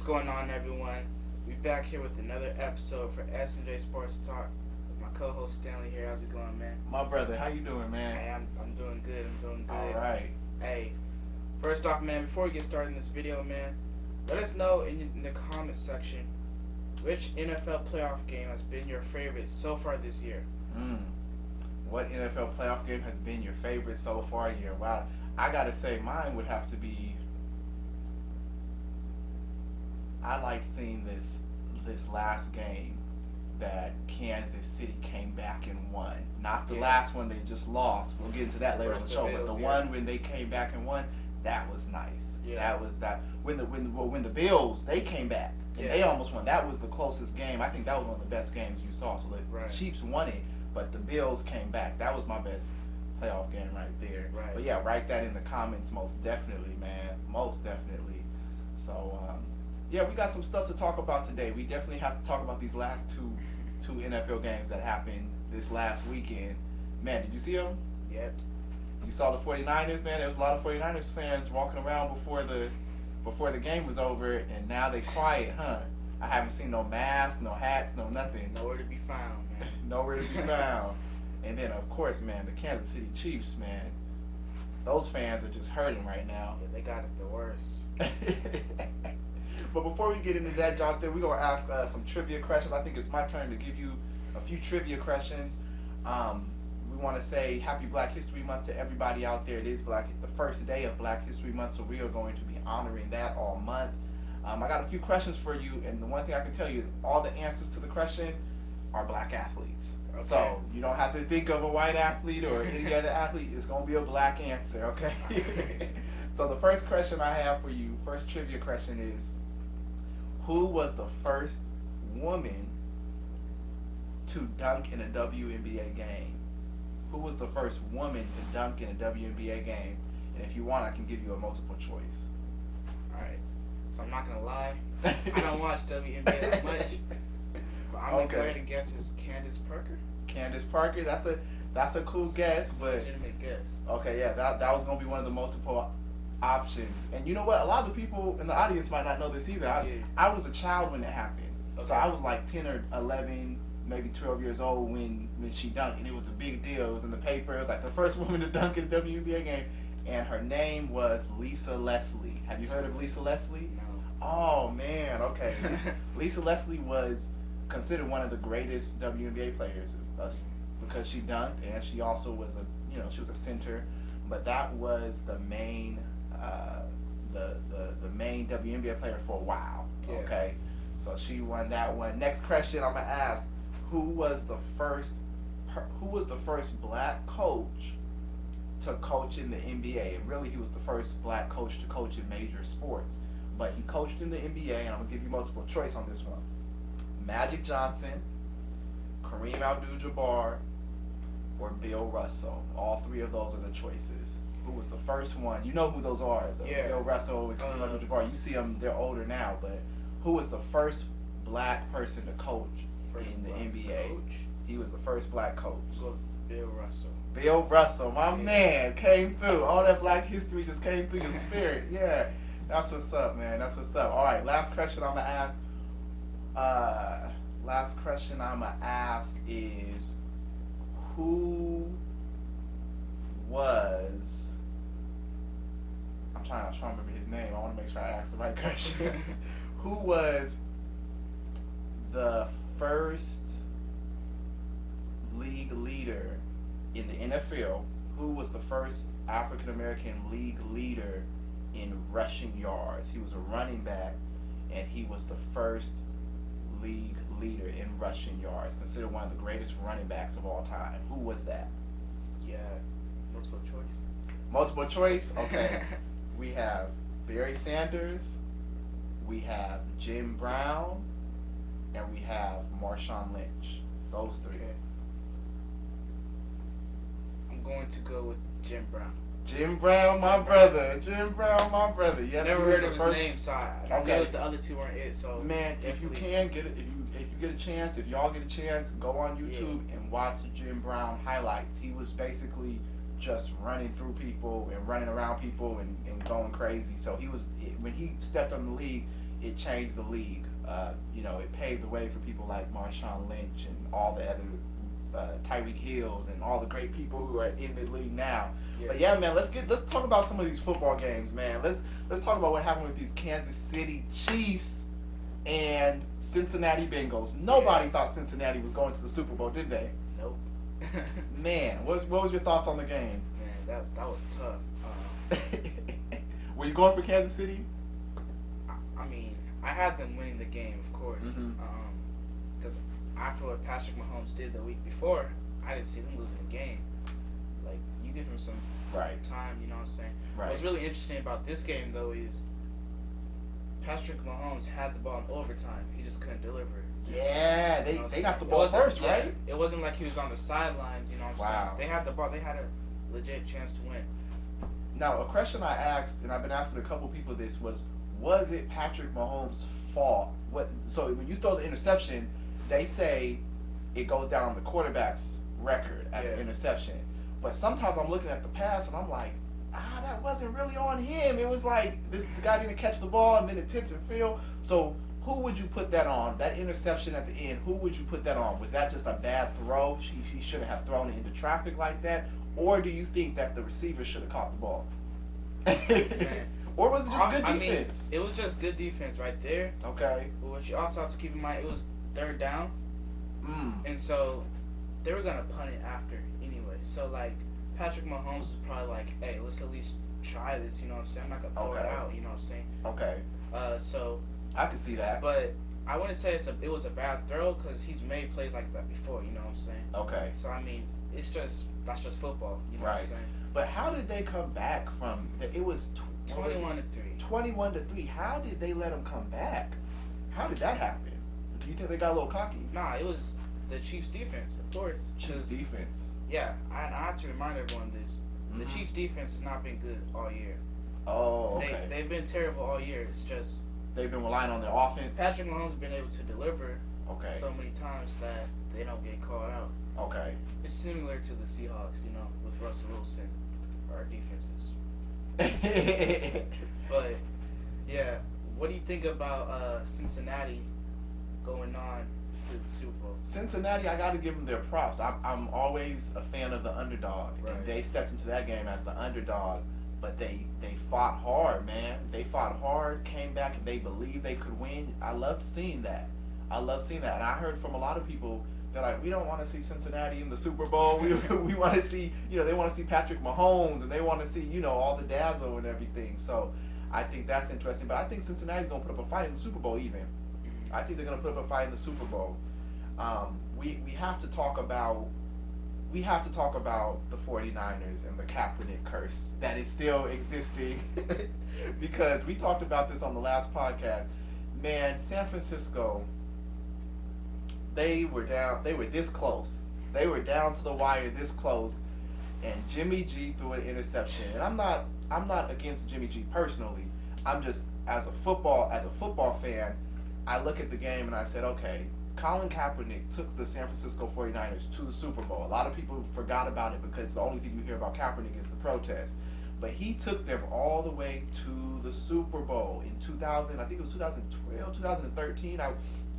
going on, everyone? We back here with another episode for S&J Sports Talk with my co-host Stanley here. How's it going, man? My brother, how you doing, man? Hey, I'm doing good. I'm doing good. All right. Hey, first off, man, before we get started in this video, man, let us know in the comments section which NFL playoff game has been your favorite so far this year. What NFL playoff game has been your favorite so far this year? Wow, I gotta say mine would have to be. I liked seeing this last game that Kansas City came back and won. Not the last one they just lost. We'll get into that later on the show. But the one when they came back and won, that was nice. Yeah. That was that when the Bills they came back and they almost won. That was the closest game. I think that was one of the best games you saw. So the Chiefs won it, but the Bills came back. That was my best playoff game right there. Right. But yeah, write that in the comments most definitely, man. Most definitely. So yeah, we got some stuff to talk about today. We definitely have to talk about these last two NFL games that happened this last weekend. Man, did you see them? Yep. You saw the 49ers, man. There was a lot of 49ers fans walking around before the game was over, and now they quiet, huh? I haven't seen no masks, no hats, no nothing. Nowhere to be found, man. Nowhere to be found. And then, of course, man, the Kansas City Chiefs, man. Those fans are just hurting right now. Yeah, they got it the worst. But before we get into that, Jonathan, we're going to ask some trivia questions. I think it's my turn to give you a few trivia questions. We want to say Happy Black History Month to everybody out there. It is the first day of Black History Month, so we are going to be honoring that all month. I got a few questions for you, and the one thing I can tell you is all the answers to the question are black athletes. Okay. So you don't have to think of a white athlete or any other athlete. It's going to be a black answer, okay? So the first question I have for you, first trivia question is, who was the first woman to dunk in a WNBA game? Who was the first woman to dunk in a WNBA game? And if you want, I can give you a multiple choice. All right. So I'm not going to lie. I don't watch WNBA that much. But I'm going to go ahead and guess it's Candace Parker. Candace Parker? That's a cool guess. But legitimate guess. Okay, yeah, that was going to be one of the multiple options. And you know what? A lot of the people in the audience might not know this either. I was a child when it happened. Okay. So I was like 10 or 11, maybe 12 years old when she dunked. And it was a big deal. It was in the paper. It was like the first woman to dunk in a WNBA game. And her name was Lisa Leslie. Have you heard of Lisa Leslie? No. Oh, man. Okay. Lisa Leslie was considered one of the greatest WNBA players because she dunked, and she also was she was a center. But that was the main the main WNBA player for a while. Yeah. Okay, so she won that one. Next question I'm gonna ask: Who was the first black coach to coach in the NBA? And really, he was the first black coach to coach in major sports. But he coached in the NBA, and I'm gonna give you multiple choice on this one: Magic Johnson, Kareem Abdul-Jabbar, or Bill Russell. All three of those are the choices. Who was the first one? You know who those are. Bill Russell and Kareem Abdul-Jabbar. You see them, they're older now, but who was the first black person to coach in the NBA? Coach? He was the first black coach. Bill Russell. Bill Russell, my man, came through. All that black history just came through your spirit. Yeah, that's what's up, man. That's what's up. All right, last question I'm going to ask. Last question I'm going to ask is, who was... I'm trying to remember his name. I want to make sure I ask the right question. Who was the first league leader in the NFL? Who was the first African American league leader in rushing yards? He was a running back, and he was the first league leader in rushing yards, considered one of the greatest running backs of all time. Who was that? Yeah, multiple choice. Multiple choice? Okay. We have Barry Sanders, we have Jim Brown, and we have Marshawn Lynch. Those three. Okay. I'm going to go with Jim Brown. Jim Brown, my brother. Jim Brown, my brother. Yeah, never heard of his name, so I know that the other two weren't it. So man, if you can get it, if you get a chance, if y'all get a chance, go on YouTube and watch the Jim Brown highlights. He was basically just running through people and running around people and going crazy. So he was, when he stepped on the league, it changed the league. It paved the way for people like Marshawn Lynch and all the other Tyreek Hills and all the great people who are in the league now. Yeah. But yeah, man, let's talk about some of these football games, man. Let's talk about what happened with these Kansas City Chiefs and Cincinnati Bengals. Nobody thought Cincinnati was going to the Super Bowl, did they? Nope. Man, what was your thoughts on the game? Man, that was tough. Were you going for Kansas City? I mean, I had them winning the game, of course. Because after what Patrick Mahomes did the week before, I didn't see them losing the game. Like, you give him some time, you know what I'm saying? Right. What's really interesting about this game, though, is Patrick Mahomes had the ball in overtime. He just couldn't deliver it. Yeah, they got the ball first, right? It wasn't like he was on the sidelines, you know what I'm saying? They had the ball. They had a legit chance to win. Now, a question I asked, and I've been asking a couple people this, was it Patrick Mahomes' fault? So when you throw the interception, they say it goes down on the quarterback's record as an interception. But sometimes I'm looking at the pass and I'm like, that wasn't really on him. It was like the guy didn't catch the ball and then attempted to field. So who would you put that on? That interception at the end, who would you put that on? Was that just a bad throw? He shouldn't have thrown it into traffic like that? Or do you think that the receiver should have caught the ball? Or was it just good defense? It was just good defense right there. Okay. But what you also have to keep in mind, it was third down. And so they were going to punt it after anyway. So, like, Patrick Mahomes is probably like, hey, let's at least try this, you know what I'm saying? I'm not going to throw it out, you know what I'm saying? Okay. So I can see that. But I wouldn't say it was a bad throw because he's made plays like that before, you know what I'm saying? Okay. So, I mean, that's just football, you know what I'm saying? But how did they come back from it was 21-3. 21-3. How did they let them come back? How did that happen? Do you think they got a little cocky? Nah, it was the Chiefs' defense, of course. Chiefs' defense. Yeah, I have to remind everyone this. The Chiefs' defense has not been good all year. Oh, okay. They've been terrible all year. It's just they've been relying on their offense. Patrick Mahomes has been able to deliver so many times that they don't get called out. Okay. It's similar to the Seahawks, you know, with Russell Wilson, our defenses. But yeah, what do you think about Cincinnati going on to the Super Bowl? Cincinnati, I got to give them their props. I'm always a fan of the underdog, and they stepped into that game as the underdog. But they fought hard, man. They fought hard, came back, and they believed they could win. I loved seeing that. And I heard from a lot of people that like, we don't want to see Cincinnati in the Super Bowl. We want to see, they want to see Patrick Mahomes, and they want to see, all the dazzle and everything. So I think that's interesting. But I think Cincinnati's going to put up a fight in the Super Bowl even. I think they're going to put up a fight in the Super Bowl. We have to talk about the 49ers and the Kapernick curse that is still existing because we talked about this on the last podcast. Man, San Francisco, they were this close. They were down to the wire this close, and Jimmy G threw an interception. And I'm not against Jimmy G personally. I'm just as a football fan, I look at the game and I said, okay, Colin Kaepernick took the San Francisco 49ers to the Super Bowl. A lot of people forgot about it because the only thing you hear about Kaepernick is the protest. But he took them all the way to the Super Bowl in 2000. I think it was 2012, 2013.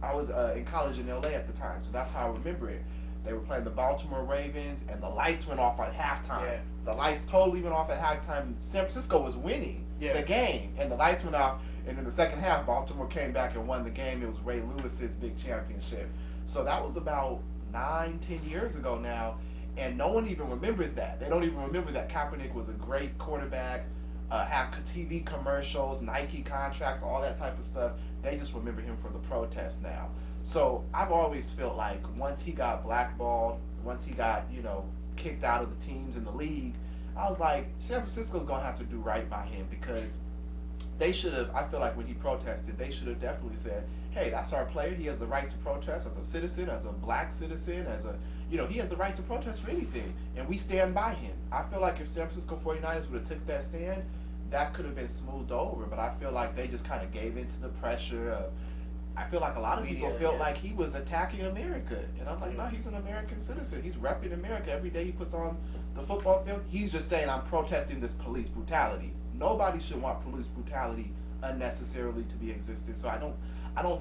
I was in college in LA at the time, so that's how I remember it. They were playing the Baltimore Ravens, and the lights went off at halftime. Yeah. The lights totally went off at halftime. San Francisco was winning the game, and the lights went off. And in the second half, Baltimore came back and won the game. It was Ray Lewis's big championship. So that was about 9-10 years ago now, and no one even remembers that. They don't even remember that Kaepernick was a great quarterback, had TV commercials, Nike contracts, all that type of stuff. They just remember him for the protest now. So I've always felt like once he got blackballed, once he got, kicked out of the teams in the league, I was like, San Francisco's going to have to do right by him because they should have, I feel like when he protested, they should have definitely said, hey, that's our player. He has the right to protest as a citizen, as a black citizen, he has the right to protest for anything. And we stand by him. I feel like if San Francisco 49ers would have took that stand, that could have been smoothed over. But I feel like they just kind of gave into the pressure of, I feel like a lot of people felt like he was attacking America. And I'm like, no, he's an American citizen. He's repping America. Every day he puts on the football field, he's just saying, I'm protesting this police brutality. Nobody should want police brutality unnecessarily to be existed. So I don't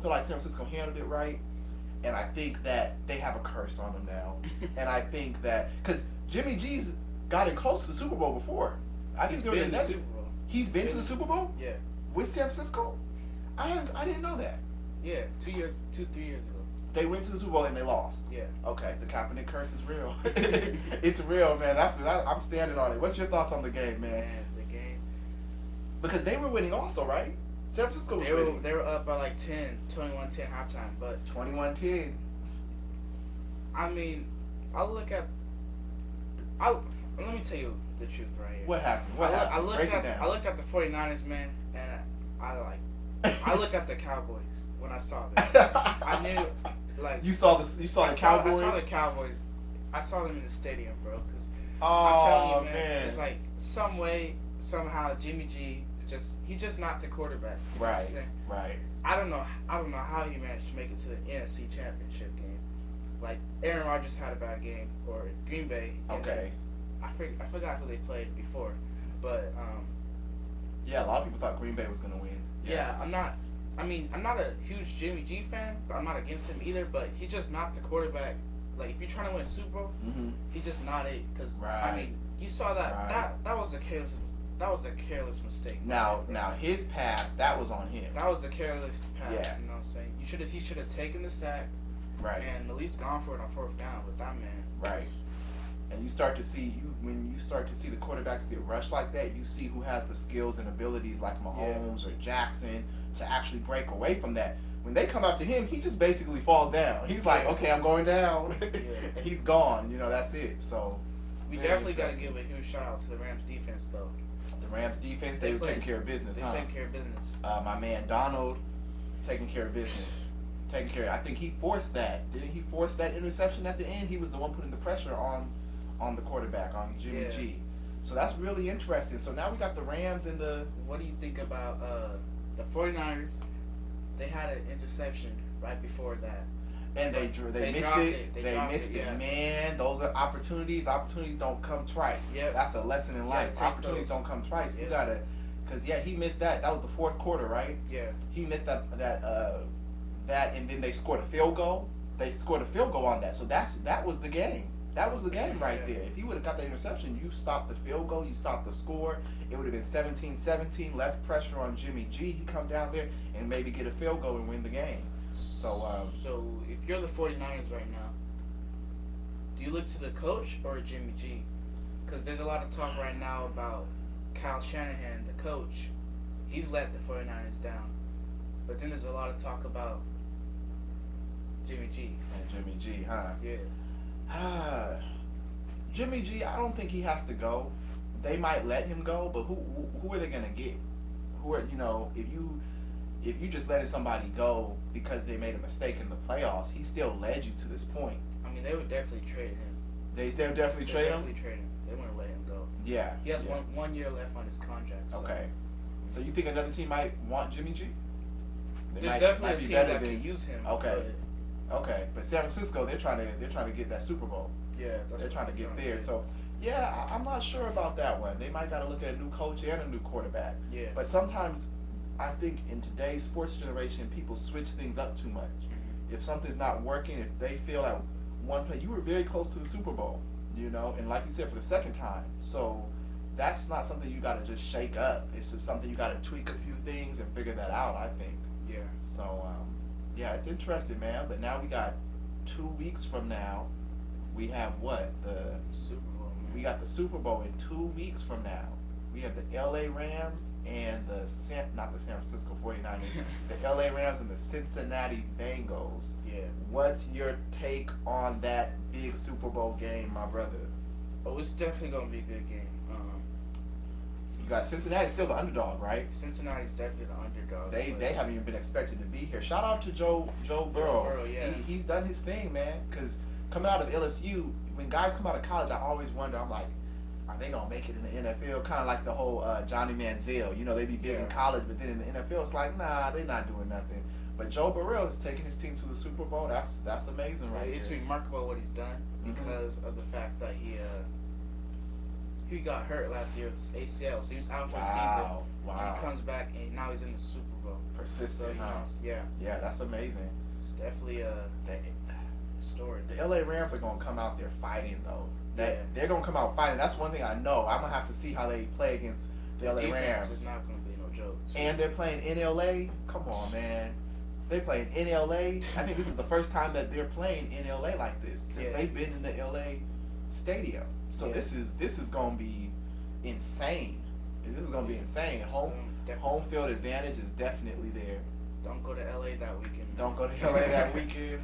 feel like San Francisco handled it right, and I think that they have a curse on them now. And I think that because Jimmy G's got it close to the Super Bowl before. I think there was a Super Bowl. He's been to the Super Bowl? Yeah. With San Francisco? I didn't know that. Yeah, 3 years ago. They went to the Super Bowl and they lost. Yeah. Okay, the Kapernick curse is real. It's real, man. I'm standing on it. What's your thoughts on the game, man? The game. Because they were winning also, right? San Francisco was winning. They were up by like 21-10 halftime, but 21-10. I mean, let me tell you the truth right here. What happened? I looked at the 49ers, man, and I looked at the Cowboys when I saw them. I knew, like, you saw the Cowboys. I saw the Cowboys. I saw them in the stadium, bro. Cause I'm telling you, man, it's like some way, somehow, Jimmy G he's just not the quarterback. You know what I'm saying? Right. I don't know how he managed to make it to the NFC Championship game. Like Aaron Rodgers had a bad game, or Green Bay. Okay. I forgot who they played before, but yeah, a lot of people thought Green Bay was gonna win. Yeah, I'm not a huge Jimmy G fan, but I'm not against him either. But he's just not the quarterback. Like if you're trying to win a Super Bowl, he's just not it. Because I mean, you saw that was a careless mistake. Now his pass, that was on him. That was a careless pass. Yeah. You know what I'm saying? He should have taken the sack. Right. And at least gone for it on 4th down with that man. Right. And you start to see when you start to see the quarterbacks get rushed like that, you see who has the skills and abilities like Mahomes or Jackson to actually break away from that. When they come after him, he just basically falls down. He's like, okay, I'm going down, and he's gone. You know, that's it. So we definitely got to give a huge shout out to the Rams defense, though. The Rams defense, they were taking care of business. They taking care of business. My man Donald taking care of business. I think he forced that. Didn't he force that interception at the end? He was the one putting the pressure on the quarterback, on Jimmy G. So that's really interesting. So now we got the Rams and the... What do you think about the 49ers? They had an interception right before that. And they missed it. They missed it. Man, those are opportunities. Opportunities don't come twice. Yep. That's a lesson in life. Opportunities don't come twice. You got to... Because, he missed that. That was the 4th quarter, right? Yeah. He missed that, and then they scored a field goal. They scored a field goal on that. So that was the game. That was the game right there. If he would have got the interception, you stopped the field goal, you stopped the score. It would have been 17-17, less pressure on Jimmy G. He come down there and maybe get a field goal and win the game. So if you're the 49ers right now, do you look to the coach or Jimmy G? Because there's a lot of talk right now about Kyle Shanahan, the coach. He's let the 49ers down. But then there's a lot of talk about Jimmy G. And Jimmy G, huh? Yeah. Jimmy G, I don't think he has to go. They might let him go, but who are they gonna get? Who are if you just letting somebody go because they made a mistake in the playoffs, he still led you to this point. I mean, they would definitely trade him. They'll definitely trade him. Definitely trade him. They wouldn't let him go. Yeah. He has one year left on his contract. So. Okay. So you think another team might want Jimmy G? There's definitely a team that can use him. Okay. Okay, but San Francisco, they're trying to get that Super Bowl. Yeah, they're trying to get there. So, yeah, I'm not sure about that one. They might got to look at a new coach and a new quarterback. Yeah. But sometimes, I think in today's sports generation, people switch things up too much. Mm-hmm. If something's not working, if they feel that one play, you were very close to the Super Bowl, and like you said, for the 2nd time. So that's not something you got to just shake up. It's just something you got to tweak a few things and figure that out, I think. Yeah. So, yeah, it's interesting, man. But now we got 2 weeks from now. We have what? The Super Bowl. Man. We got the Super Bowl in 2 weeks from now. We have the LA Rams and not the San Francisco 49ers, the LA Rams and the Cincinnati Bengals. Yeah. What's your take on that big Super Bowl game, my brother? Oh, it's definitely gonna be a good game. You got Cincinnati's still the underdog, right? Cincinnati's definitely the underdog. They haven't even been expected to be here. Shout out to Joe Burrow. Joe Burrow, yeah. He's done his thing, man. Because coming out of LSU, when guys come out of college, I always wonder. I'm like, are they gonna make it in the NFL? Kind of like the whole Johnny Manziel. They be big in college, but then in the NFL, it's like, nah, they're not doing nothing. But Joe Burrow is taking his team to the Super Bowl. That's amazing, right? It's remarkable what he's done because of the fact that he got hurt last year with his ACL, so he was out for the season. Wow. And he comes back, and now he's in the Super Bowl. Persistent, so, huh? Yeah. Yeah, that's amazing. It's definitely a story. The LA Rams are gonna come out there fighting though. Yeah. They're gonna come out fighting. That's one thing I know. I'm gonna have to see how they play against the LA Rams. It's not gonna be no joke. And they're playing in LA. Come on, man. They playing in LA. I think this is the first time that they're playing in LA like this since they've been in the LA stadium. So this is gonna be insane. This is gonna be insane. Home field advantage is definitely there. Don't go to LA that weekend. Don't go to LA that weekend.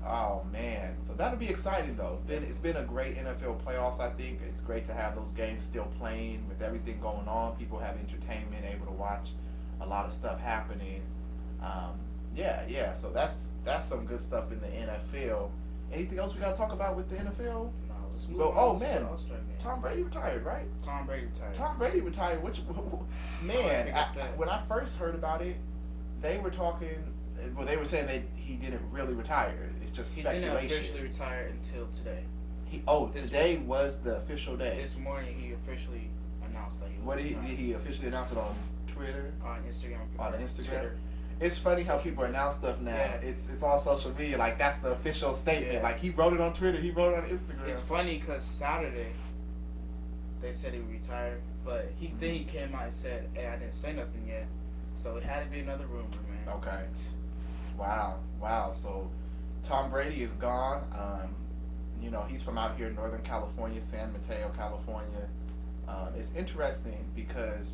Oh man, so that'll be exciting though. It's been a great NFL playoffs. I think it's great to have those games still playing with everything going on. People have entertainment, able to watch a lot of stuff happening. Yeah. So that's some good stuff in the NFL. Anything else we gotta talk about with the NFL? No, let's move on. Oh man, Tom Brady retired, right? Tom Brady retired. Tom Brady retired. Man, when I first heard about it, they were talking. Well, they were saying that he didn't really retire. It's just speculation. He didn't officially retire until today. Today was the official day. This morning he officially announced that he was retired. Did he officially announce it on Twitter? On Instagram. On Instagram. Twitter. It's funny how people announce stuff now. Yeah. It's all social media. Like that's the official statement. Yeah. Like he wrote it on Twitter. He wrote it on Instagram. It's funny because Saturday they said he retired, but then he came out and said, "Hey, I didn't say nothing yet." So it had to be another rumor, man. Okay. Wow. So Tom Brady is gone. He's from out here in Northern California, San Mateo, California. It's interesting because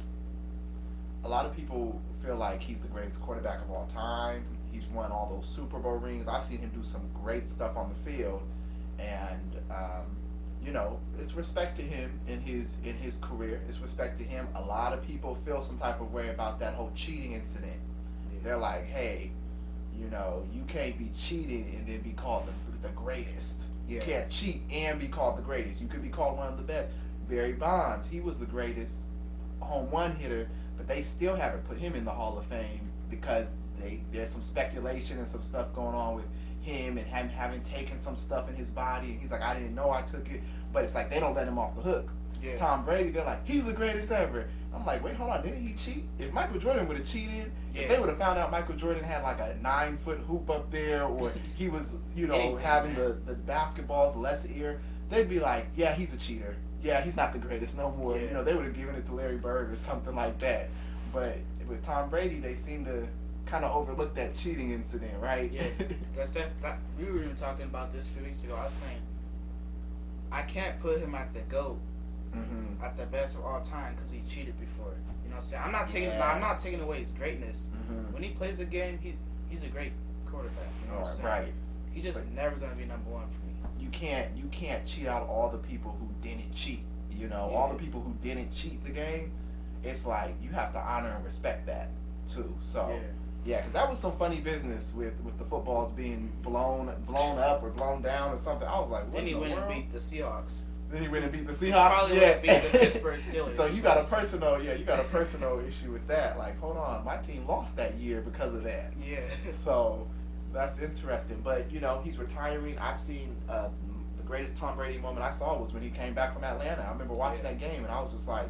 a lot of people feel like he's the greatest quarterback of all time. He's won all those Super Bowl rings. I've seen him do some great stuff on the field, and it's respect to him in his career. It's respect to him. A lot of people feel some type of way about that whole cheating incident. Yeah. They're like, hey, you can't be cheating and then be called the greatest. You can't cheat and be called the greatest. You could be called one of the best. Barry Bonds, he was the greatest home run hitter, but they still haven't put him in the Hall of Fame because there's some speculation and some stuff going on with him and him having taken some stuff in his body. And he's like, I didn't know I took it. But it's like they don't let him off the hook. Yeah. Tom Brady, they're like, he's the greatest ever. I'm like, wait, hold on, didn't he cheat? If Michael Jordan would have cheated, if they would have found out Michael Jordan had like a 9-foot hoop up there, or he was, having the basketballs less ear, they'd be like, yeah, he's a cheater. Yeah, he's not the greatest no more. Yeah. They would have given it to Larry Bird or something like that. But with Tom Brady, they seem to kind of overlook that cheating incident, right? Yeah, we were even talking about this a few weeks ago. I was saying, I can't put him at the GOAT. Mm-hmm. At the best of all time because he cheated before. You know what I'm saying? I'm not taking away his greatness. Mm-hmm. When he plays the game, he's a great quarterback. You know what I'm saying? Right. He's just never gonna be number one for me. You can't cheat out all the people who didn't cheat. All the people who didn't cheat the game. It's like you have to honor and respect that too. So because that was some funny business with the footballs being blown up or blown down or something. I was like, what then he went and beat the Seahawks. Then he went and beat the Seahawks. Probably would beat the Pittsburgh Steelers. So you got a personal issue with that. Like, hold on, my team lost that year because of that. Yeah. So that's interesting. But he's retiring. I've seen the greatest Tom Brady moment I saw was when he came back from Atlanta. I remember watching that game, and I was just like,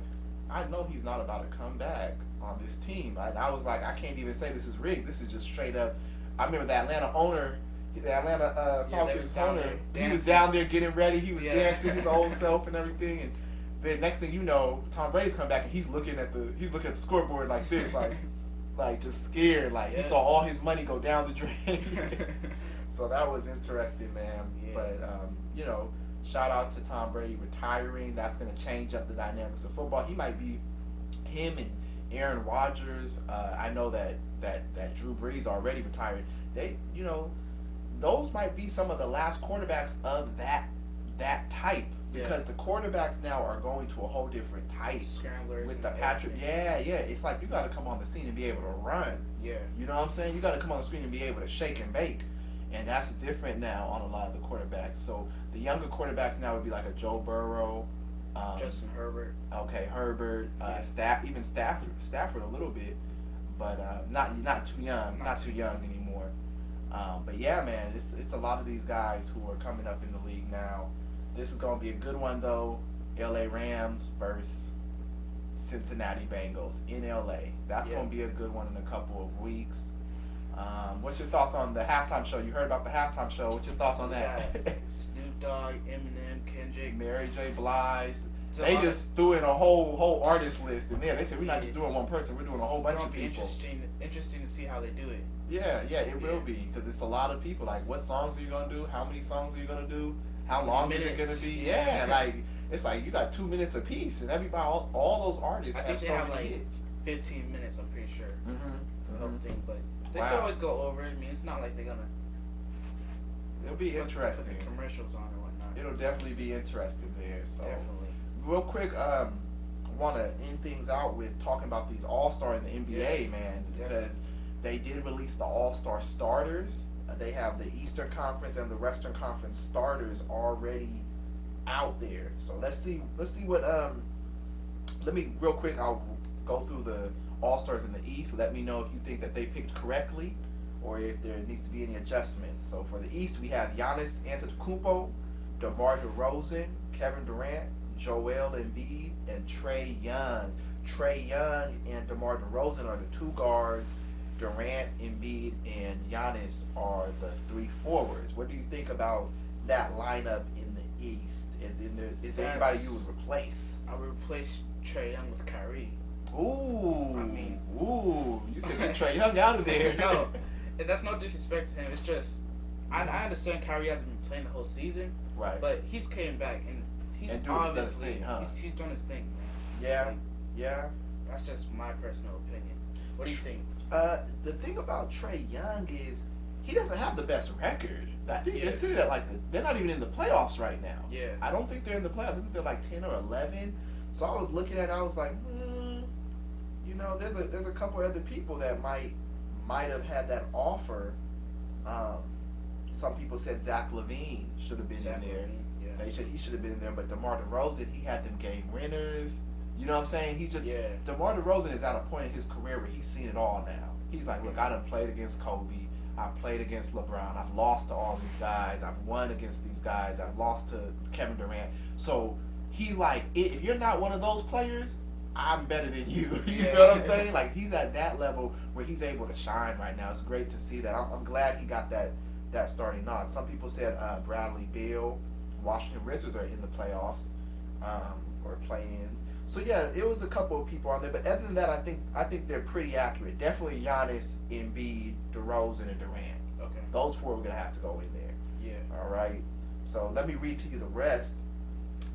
I know he's not about to come back on this team. I was like, I can't even say this is rigged. This is just straight up. I remember the Atlanta Falcons owner, he was down there getting ready. He was dancing his old self and everything. And then next thing you know, Tom Brady's coming back and he's looking at the scoreboard like this, like just scared. Like he saw all his money go down the drain. So that was interesting, man. Yeah. But shout out to Tom Brady retiring. That's going to change up the dynamics of football. He might be him and Aaron Rodgers. I know that Drew Brees already retired. They those might be some of the last quarterbacks of that type because the quarterbacks now are going to a whole different type. Scramblers with the Patrick. Yeah. It's like you got to come on the scene and be able to run. Yeah. You know what I'm saying? You got to come on the screen and be able to shake and bake, and that's different now on a lot of the quarterbacks. So the younger quarterbacks now would be like a Joe Burrow, Justin Herbert. Okay, Herbert, Stafford a little bit, but not too young, not too young anymore. But yeah, man, it's a lot of these guys who are coming up in the league now. This is gonna be a good one though. LA Rams versus Cincinnati Bengals in LA. That's going to be a good one in a couple of weeks. What's your thoughts on the halftime show? You heard about the halftime show. What's your thoughts on that? Snoop Dogg, Eminem, Kendrick, Mary J. Blige. They just threw in a whole artist list in there. They said we're not just doing one person, we're doing a whole bunch of people. Interesting to see how they do it. Yeah, it will be, because it's a lot of people. Like, what songs are you gonna do? How many songs are you gonna do? How long is it gonna be? Yeah, like it's like you got 2 minutes apiece, and everybody, all those artists have so many like hits. 15 minutes, I'm pretty sure. The whole thing, but they can always go over it. I mean, it's not like they're gonna. It'll be interesting. Put the commercials on or whatnot. It'll definitely be interesting there. So definitely. Real quick, want to end things out with talking about these All-Star in the NBA, man, because they did release the All-Star starters. They have the Eastern Conference and the Western Conference starters already out there. So let's see what let me real quick, I'll go through the All-Stars in the East. Let me know if you think that they picked correctly or if there needs to be any adjustments. So for the East, we have Giannis Antetokounmpo, DeMar DeRozan, Kevin Durant, Joel Embiid, and Trae Young. Trae Young and DeMar DeRozan are the two guards. Durant, Embiid, and Giannis are the three forwards. What do you think about that lineup in the East? Is there anybody you would replace? I would replace Trae Young with Kyrie. You said Trae Young out of there. No, that's no disrespect to him. It's just I understand Kyrie hasn't been playing the whole season, right? But he's came back and he's obviously he's done his thing, man. Yeah. That's just my personal opinion. What do you think? The thing about Trae Young is he doesn't have the best record. I think they're sitting at they're not even in the playoffs right now. Yeah. I don't think they're in the playoffs. I think they're like 10 or 11. So I was looking at it, I was like, there's a couple other people that might have had that offer. Some people said Zach LaVine should have been in there. They said he should have been in there, but DeMar DeRozan, he had them game winners. You know what I'm saying? He's just DeMar DeRozan is at a point in his career where he's seen it all now. He's like, look, I done played against Kobe. I've played against LeBron. I've lost to all these guys. I've won against these guys. I've lost to Kevin Durant. So he's like, if you're not one of those players, I'm better than you. You know what I'm saying? Like, he's at that level where he's able to shine right now. It's great to see that. I'm glad he got that starting nod. Some people said Bradley Beal, Washington Wizards are in the playoffs or play-ins. So yeah, it was a couple of people on there, but other than that, I think they're pretty accurate. Definitely Giannis, Embiid, DeRozan, and Durant. Okay. Those four are gonna have to go in there. Yeah. All right. So let me read to you the rest.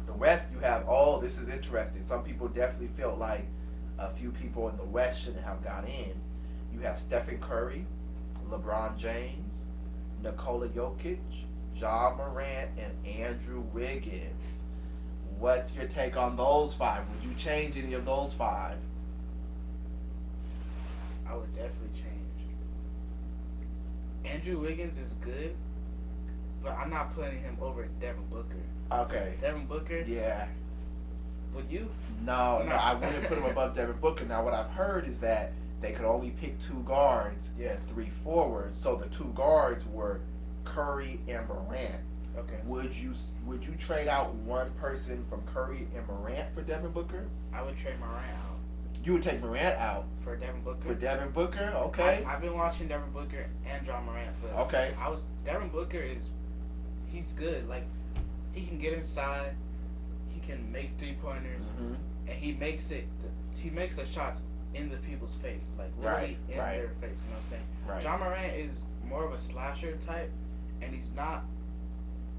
The rest you have this is interesting. Some people definitely felt like a few people in the West shouldn't have got in. You have Stephen Curry, LeBron James, Nikola Jokic, Ja Morant, and Andrew Wiggins. What's your take on those five? Would you change any of those five? I would definitely change. Andrew Wiggins is good, but I'm not putting him over Devin Booker. Okay. Devin Booker? Yeah. Would you? No, I wouldn't put him above Devin Booker. Now, what I've heard is that they could only pick two guards and three forwards. So the two guards were Curry and Morant. Okay. Would you trade out one person from Curry and Morant for Devin Booker? I would trade Morant out. You would take Morant out for Devin Booker. For Devin Booker, okay. I've been watching Devin Booker and Ja Morant, but Devin Booker he's good. Like, he can get inside, he can make 3-pointers, and he makes the shots in the people's face, like literally in their face. You know what I'm saying? Right. Ja Morant is more of a slasher type, and he's not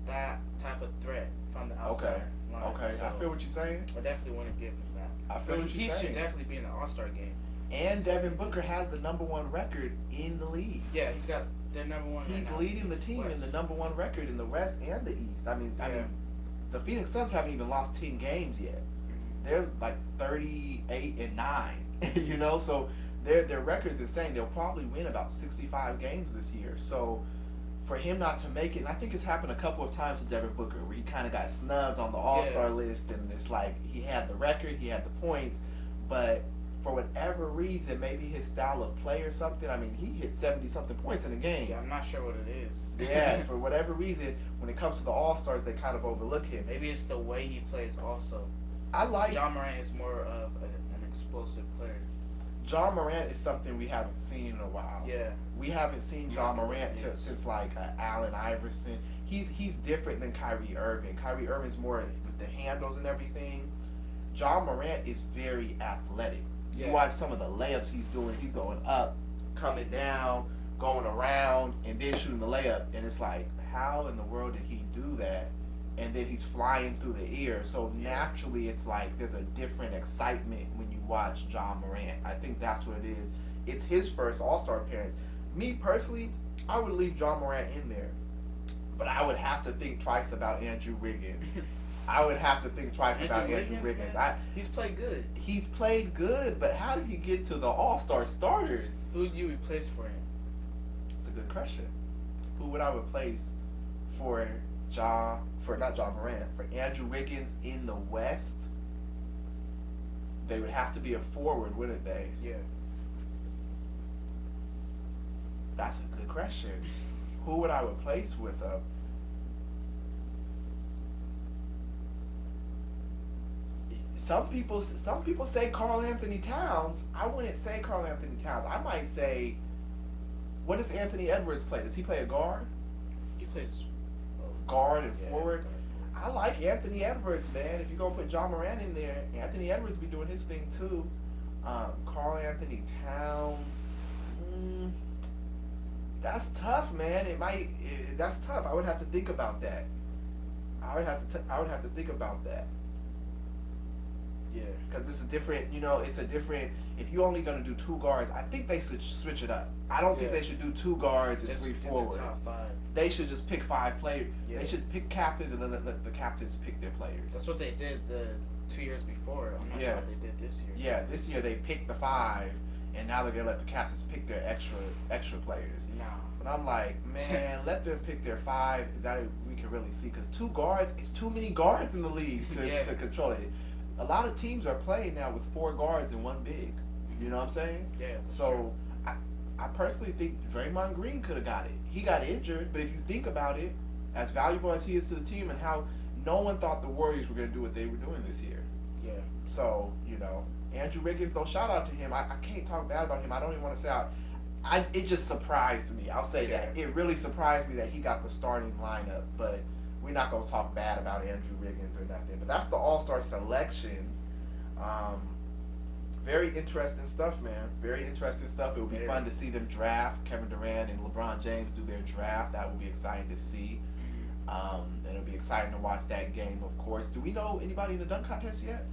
that type of threat from the outside line. Okay, so I feel what you're saying. I definitely want to give him that. I feel what you're saying. He should definitely be in the All-Star game. And Devin Booker has the #1 record in the league. Yeah, he's got their #1. He's leading the team in the #1 record in the West and the East. I mean, the Phoenix Suns haven't even lost 10 games yet. They're like 38-9. You know, so their record is insane. They'll probably win about 65 games this year. So for him not to make it, and I think it's happened a couple of times to Devin Booker, where he kind of got snubbed on the All-Star list, and it's like he had the record, he had the points, but for whatever reason, maybe his style of play or something. I mean, he hit 70-something points in a game. Yeah, I'm not sure what it is. Yeah, for whatever reason, when it comes to the All-Stars, they kind of overlook him. Maybe it's the way he plays also. I like... John Morant is more of an explosive player. John Morant is something we haven't seen in a while. Yeah. We haven't seen John Morant since like Allen Iverson. He's different than Kyrie Irving. Kyrie Irving's more with the handles and everything. John Morant is very athletic. Yeah. You watch some of the layups he's doing. He's going up, coming down, going around, and then shooting the layup. And it's like, how in the world did he do that? And then he's flying through the air. So naturally, it's like there's a different excitement when you watch John Morant. I think that's what it is. It's his first All-Star appearance. Me personally, I would leave John Morant in there, but I would have to think twice about Andrew Wiggins. I would have to think twice about Andrew Wiggins. He's played good. He's played good, but how did he get to the All-Star starters? Who would you replace for him? It's a good question. Who would I replace for not John Morant, for Andrew Wiggins in the West? They would have to be a forward, wouldn't they? Yeah. That's a good question. Who would I replace with him? Some people say Karl Anthony Towns. I wouldn't say Karl Anthony Towns. I might say, what does Anthony Edwards play? Does he play a guard? He plays guard and forward. I like Anthony Edwards, man. If you're going to put John Morant in there, Anthony Edwards be doing his thing too. Karl Anthony Towns. That's tough, man. That's tough. I would have to think about that. I would have to think about that. Yeah. Because it's a different, if you're only going to do two guards, I think they should switch it up. I don't think they should do two guards and three forwards. Top five. They should just pick 5 players. Yeah. They should pick captains and then let the captains pick their players. That's what they did the 2 years before. I'm not sure what they did this year. Yeah, this year they picked the 5, and now they're going to let the captains pick their extra players. Nah. But I'm like, man, let them pick their 5 that we can really see. Because 2 guards, it's too many guards in the league to control it. A lot of teams are playing now with 4 guards and 1 big. You know what I'm saying? Yeah. So I personally think Draymond Green could have got it. He got injured, but if you think about it, as valuable as he is to the team and how no one thought the Warriors were going to do what they were doing this year. Yeah. So, Andrew Wiggins, though, shout out to him. I can't talk bad about him. I don't even want to say it just surprised me. I'll say that. It really surprised me that he got the starting lineup, but we're not going to talk bad about Andrew Wiggins or nothing. But that's the All-Star selections. Very interesting stuff, man. Very interesting stuff. It will be fun to see them draft. Kevin Durant and LeBron James do their draft. That will be exciting to see. And it'll be exciting to watch that game, of course. Do we know anybody in the dunk contest yet?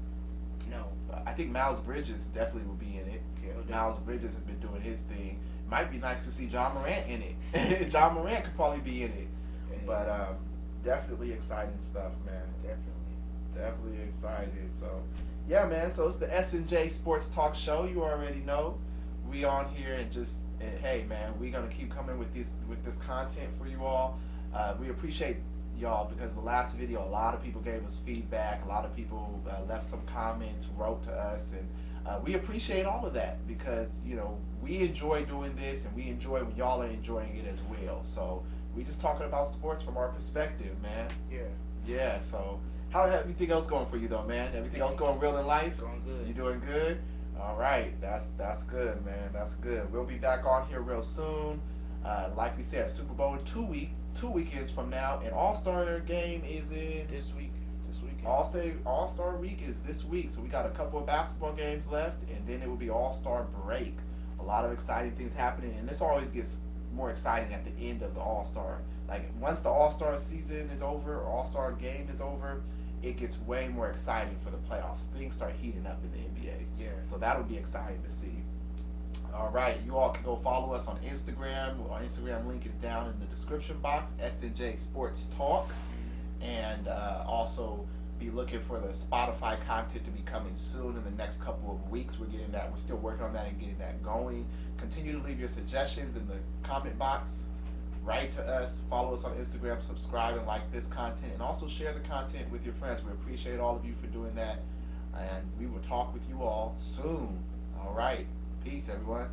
No. I think Miles Bridges definitely will be in it. Yeah, Miles Bridges has been doing his thing. Might be nice to see John Morant in it. John Morant could probably be in it. Yeah. But definitely exciting stuff, man. Definitely excited. So, yeah, man. So it's the S&J Sports Talk Show. You already know. We on here and hey, man, we're gonna keep coming with this content for you all. We appreciate y'all because the last video, a lot of people gave us feedback. A lot of people left some comments, wrote to us, and we appreciate all of that because we enjoy doing this and we enjoy when y'all are enjoying it as well. So we just talking about sports from our perspective, man. Yeah. So how everything else going for you though, man? Everything else going real in life? Going good. You doing good? All right, that's good, man. That's good. We'll be back on here real soon. Like we said, Super Bowl in 2 weekends from now, and All-Star game is in this weekend. All-Star week is this week, so we got a couple of basketball games left, and then it will be All-Star break. A lot of exciting things happening, and this always gets more exciting at the end of the All-Star. Like once the All-Star season is over, or All-Star game is over, it gets way more exciting for the playoffs. Things start heating up in the NBA. Yeah. So that'll be exciting to see. All right, you all can go follow us on Instagram. Our Instagram link is down in the description box, S&J Sports Talk. And also be looking for the Spotify content to be coming soon in the next couple of weeks. We're still working on that and getting that going. Continue to leave your suggestions in the comment box. Write to us, follow us on Instagram, subscribe and like this content, and also share the content with your friends. We appreciate all of you for doing that. And we will talk with you all soon. All right. Peace, everyone.